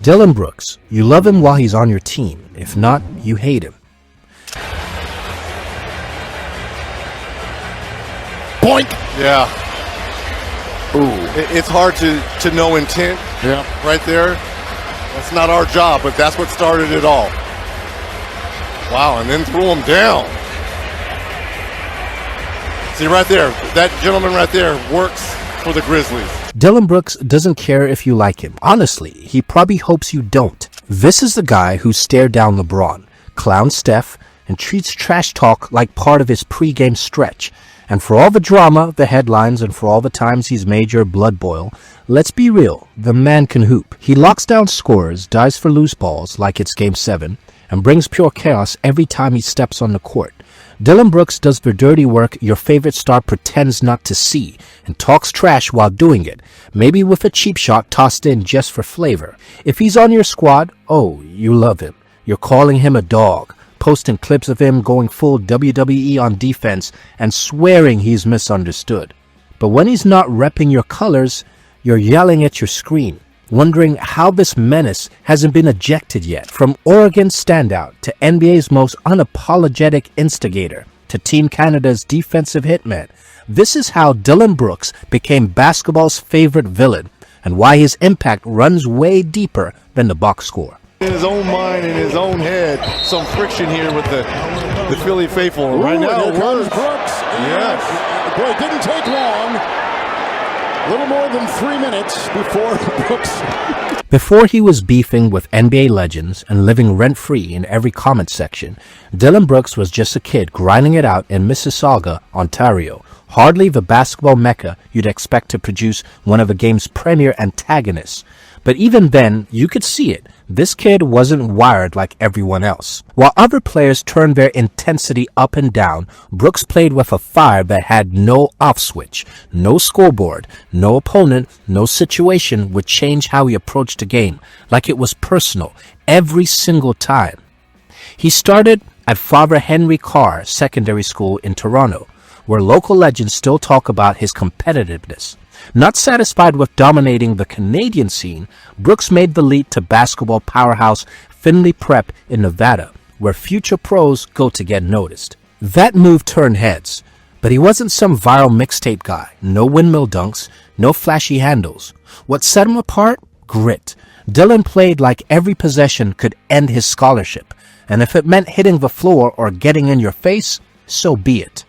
Dillon Brooks, you love him while he's on your team. If not, you hate him. Boink! Yeah. Ooh. It's hard to know intent right there. That's not our job, but that's what started it all. Wow, and then threw him down. See right there, that gentleman right there works for the Grizzlies. Dillon Brooks doesn't care if you like him. Honestly, he probably hopes you don't. This is the guy who stared down LeBron, clowns Steph, and treats trash talk like part of his pregame stretch. And for all the drama, the headlines, and for all the times he's made your blood boil, let's be real, the man can hoop. He locks down scores, dives for loose balls like it's Game 7, and brings pure chaos every time he steps on the court. Dillon Brooks does the dirty work your favorite star pretends not to see and talks trash while doing it, maybe with a cheap shot tossed in just for flavor. If he's on your squad, oh, you love him. You're calling him a dog, posting clips of him going full WWE on defense and swearing he's misunderstood. But when he's not repping your colors, you're yelling at your screen, wondering how this menace hasn't been ejected yet. From Oregon's standout to NBA's most unapologetic instigator to Team Canada's defensive hitman, this is how Dillon Brooks became basketball's favorite villain and why his impact runs way deeper than the box score. In his own mind, in his own head, some friction here with the Philly faithful. Ooh, right now, here comes Brooks. Yes. Boy, it didn't take long. A little more than 3 minutes before Brooks. Before he was beefing with NBA legends and living rent-free in every comment section, Dillon Brooks was just a kid grinding it out in Mississauga, Ontario. Hardly the basketball mecca you'd expect to produce one of the game's premier antagonists. But even then, you could see it. This kid wasn't wired like everyone else. While other players turned their intensity up and down, Brooks played with a fire that had no off switch, no scoreboard, no opponent, no situation would change how he approached the game, like it was personal, every single time. He started at Father Henry Carr Secondary School in Toronto, where local legends still talk about his competitiveness. Not satisfied with dominating the Canadian scene, Brooks made the leap to basketball powerhouse Findlay Prep in Nevada, where future pros go to get noticed. That move turned heads, but he wasn't some viral mixtape guy. No windmill dunks, no flashy handles. What set him apart? Grit. Dillon played like every possession could end his scholarship, and if it meant hitting the floor or getting in your face, so be it.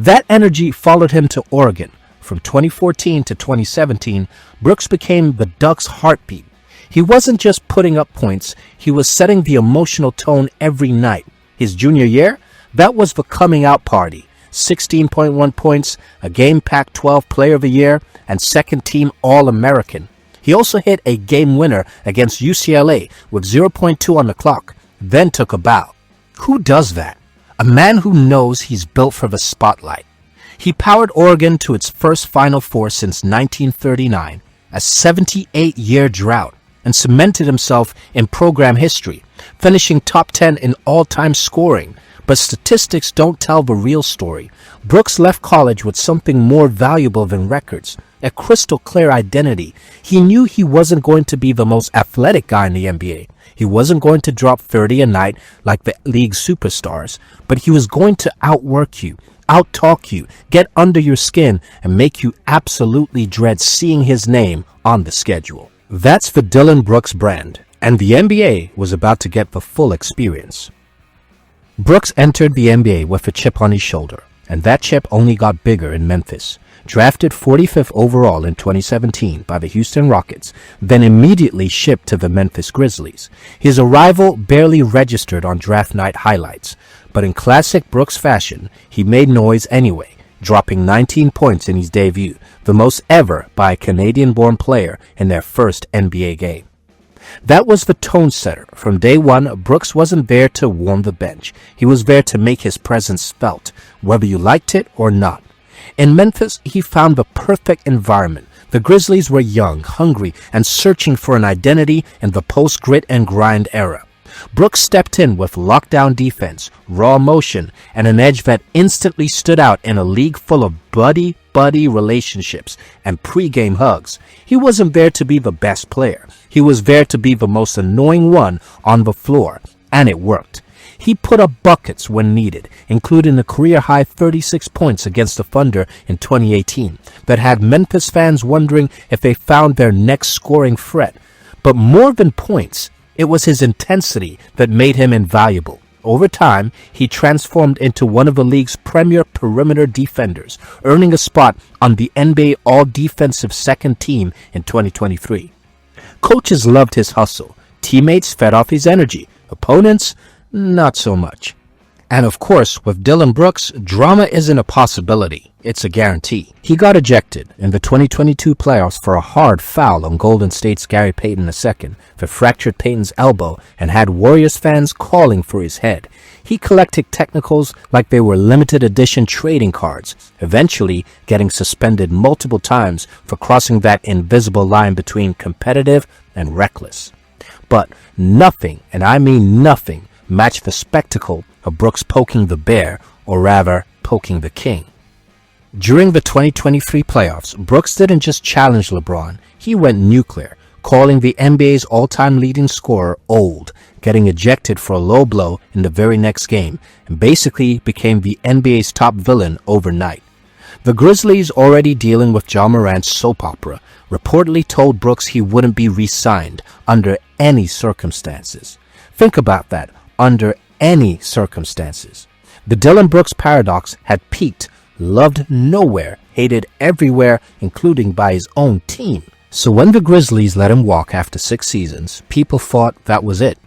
That energy followed him to Oregon. From 2014 to 2017, Brooks became the Ducks' heartbeat. He wasn't just putting up points, he was setting the emotional tone every night. His junior year, that was the coming out party. 16.1 points, a game Pac-12 Player of the Year, and second-team All-American. He also hit a game winner against UCLA with 0.2 on the clock, then took a bow. Who does that? A man who knows he's built for the spotlight. He powered Oregon to its first Final Four since 1939, a 78-year drought, and cemented himself in program history, finishing top 10 in all-time scoring. But statistics don't tell the real story. Brooks left college with something more valuable than records, a crystal clear identity. He knew he wasn't going to be the most athletic guy in the NBA. He wasn't going to drop 30 a night like the league superstars, but he was going to outwork you, out-talk you, get under your skin, and make you absolutely dread seeing his name on the schedule. That's the Dillon Brooks brand, and the NBA was about to get the full experience. Brooks entered the NBA with a chip on his shoulder, and that chip only got bigger in Memphis. Drafted 45th overall in 2017 by the Houston Rockets, then immediately shipped to the Memphis Grizzlies. His arrival barely registered on draft night highlights, but in classic Brooks fashion, he made noise anyway, dropping 19 points in his debut, the most ever by a Canadian-born player in their first NBA game. That was the tone setter. From day one, Brooks wasn't there to warm the bench. He was there to make his presence felt, whether you liked it or not. In Memphis, he found the perfect environment. The Grizzlies were young, hungry, and searching for an identity in the post-grit and grind era. Brooks stepped in with lockdown defense, raw motion, and an edge that instantly stood out in a league full of bloody, buddy relationships and pre-game hugs. He wasn't there to be the best player. He was there to be the most annoying one on the floor, and it worked. He put up buckets when needed, including a career-high 36 points against the Thunder in 2018 that had Memphis fans wondering if they found their next scoring threat. But more than points, it was his intensity that made him invaluable. Over time, he transformed into one of the league's premier perimeter defenders, earning a spot on the NBA All-Defensive Second Team in 2023. Coaches loved his hustle. Teammates fed off his energy. Opponents, not so much. And of course, with Dillon Brooks, drama isn't a possibility. It's a guarantee. He got ejected in the 2022 playoffs for a hard foul on Golden State's Gary Payton II that fractured Payton's elbow and had Warriors fans calling for his head. He collected technicals like they were limited edition trading cards, eventually getting suspended multiple times for crossing that invisible line between competitive and reckless. But nothing, and I mean nothing, matched the spectacle of Brooks poking the bear, or rather, poking the king. During the 2023 playoffs, Brooks didn't just challenge LeBron, he went nuclear, calling the NBA's all-time leading scorer old, getting ejected for a low blow in the very next game, and basically became the NBA's top villain overnight. The Grizzlies, already dealing with Ja Morant's soap opera, reportedly told Brooks he wouldn't be re-signed under any circumstances. Think about that, under any circumstances. The Dillon Brooks paradox had peaked, loved nowhere, hated everywhere, including by his own team. So when the Grizzlies let him walk after 6 seasons, people thought that was it.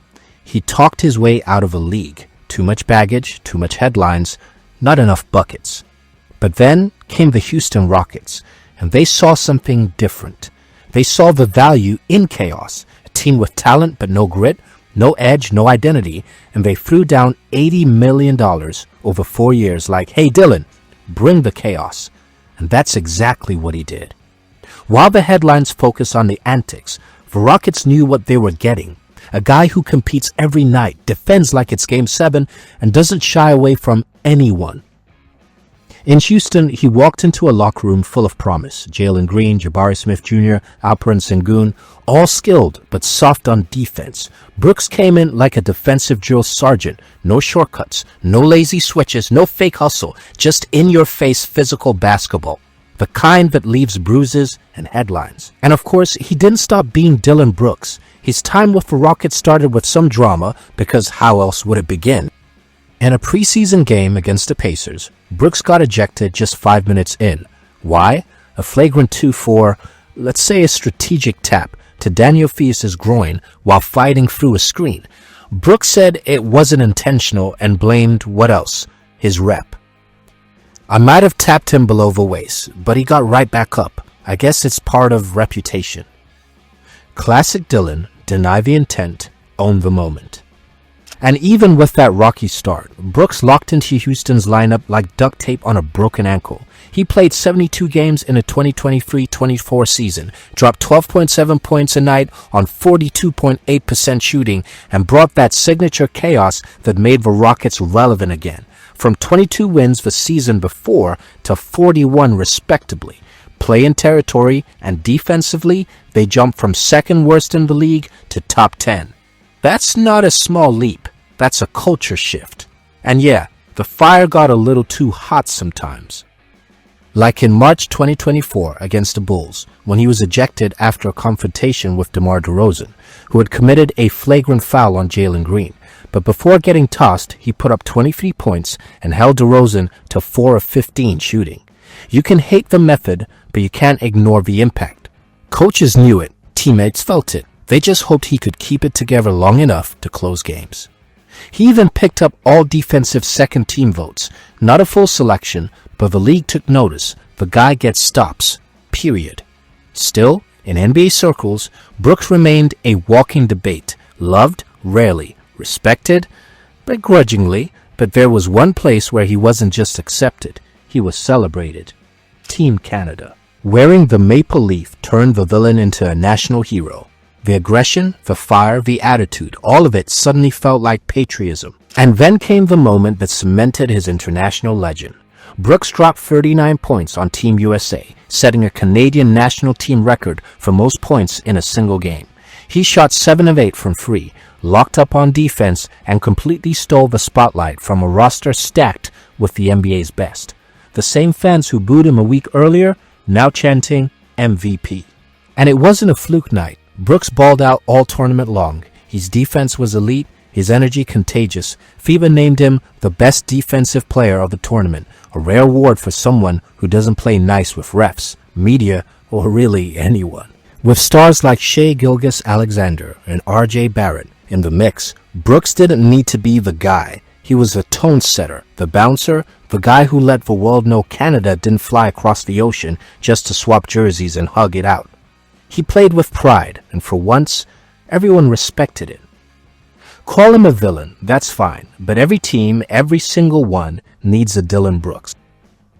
He talked his way out of a league. Too much baggage, too much headlines, not enough buckets. But then came the Houston Rockets, and they saw something different. They saw the value in chaos, a team with talent but no grit, no edge, no identity, and they threw down $80 million over 4 years like, hey Dillon, bring the chaos. And that's exactly what he did. While the headlines focus on the antics, the Rockets knew what they were getting. A guy who competes every night, defends like it's Game 7, and doesn't shy away from anyone. In Houston, he walked into a locker room full of promise. Jalen Green, Jabari Smith Jr., Alperen Sengun, all skilled but soft on defense. Brooks came in like a defensive drill sergeant. No shortcuts, no lazy switches, no fake hustle, just in-your-face physical basketball. The kind that leaves bruises and headlines. And of course, he didn't stop being Dillon Brooks. His time with the Rockets started with some drama, because how else would it begin? In a preseason game against the Pacers, Brooks got ejected just 5 minutes in. Why? A flagrant 2 for, let's say, a strategic tap to Daniel Theis's groin while fighting through a screen. Brooks said it wasn't intentional and blamed what else? His rep. I might have tapped him below the waist, but he got right back up. I guess it's part of reputation. Classic Dillon, deny the intent, own the moment. And even with that rocky start, Brooks locked into Houston's lineup like duct tape on a broken ankle. He played 72 games in a 2023-24 season, dropped 12.7 points a night on 42.8% shooting, and brought that signature chaos that made the Rockets relevant again. From 22 wins the season before to 41 respectively. Play-in territory and defensively, they jumped from second worst in the league to top 10. That's not a small leap. That's a culture shift. And yeah, the fire got a little too hot sometimes. Like in March 2024 against the Bulls, when he was ejected after a confrontation with DeMar DeRozan, who had committed a flagrant foul on Jalen Green. But before getting tossed, he put up 23 points and held DeRozan to 4 of 15 shooting. You can hate the method, but you can't ignore the impact. Coaches knew it. Teammates felt it. They just hoped he could keep it together long enough to close games. He even picked up all defensive second team votes. Not a full selection, but the league took notice. The guy gets stops. Period. Still, in NBA circles, Brooks remained a walking debate. Loved, rarely. Respected, begrudgingly. But there was one place where he wasn't just accepted. He was celebrated. Team Canada. Wearing the maple leaf turned the villain into a national hero. The aggression, the fire, the attitude, all of it suddenly felt like patriotism. And then came the moment that cemented his international legend. Brooks dropped 39 points on Team USA, setting a Canadian national team record for most points in a single game. He shot 7 of 8 from free, locked up on defense, and completely stole the spotlight from a roster stacked with the NBA's best. The same fans who booed him a week earlier, now chanting MVP. And it wasn't a fluke night. Brooks balled out all tournament long. His defense was elite, his energy contagious. FIBA named him the best defensive player of the tournament, a rare award for someone who doesn't play nice with refs, media, or really anyone. With stars like Shai Gilgeous-Alexander and R.J. Barrett in the mix, Brooks didn't need to be the guy. He was the tone setter, the bouncer, the guy who let the world know Canada didn't fly across the ocean just to swap jerseys and hug it out. He played with pride, and for once, everyone respected it. Call him a villain, that's fine, but every team, every single one, needs a Dillon Brooks.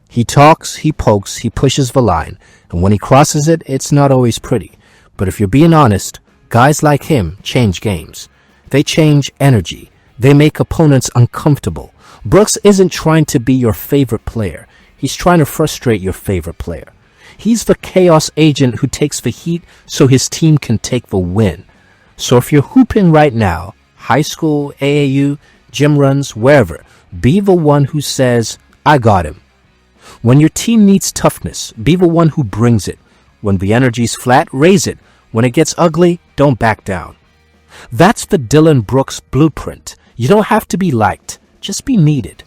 He talks, he pokes, he pushes the line, and when he crosses it, it's not always pretty. But if you're being honest, guys like him change games. They change energy. They make opponents uncomfortable. Brooks isn't trying to be your favorite player. He's trying to frustrate your favorite player. He's the chaos agent who takes the heat so his team can take the win. So if you're hooping right now, high school, AAU, gym runs, wherever, be the one who says, I got him. When your team needs toughness, be the one who brings it. When the energy's flat, raise it. When it gets ugly, don't back down. That's the Dillon Brooks blueprint. You don't have to be liked, just be needed.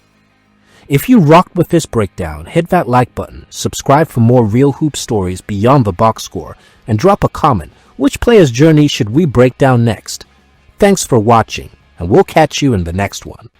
If you rocked with this breakdown, hit that like button, subscribe for more real hoop stories beyond the box score, and drop a comment. Which player's journey should we break down next? Thanks for watching, and we'll catch you in the next one.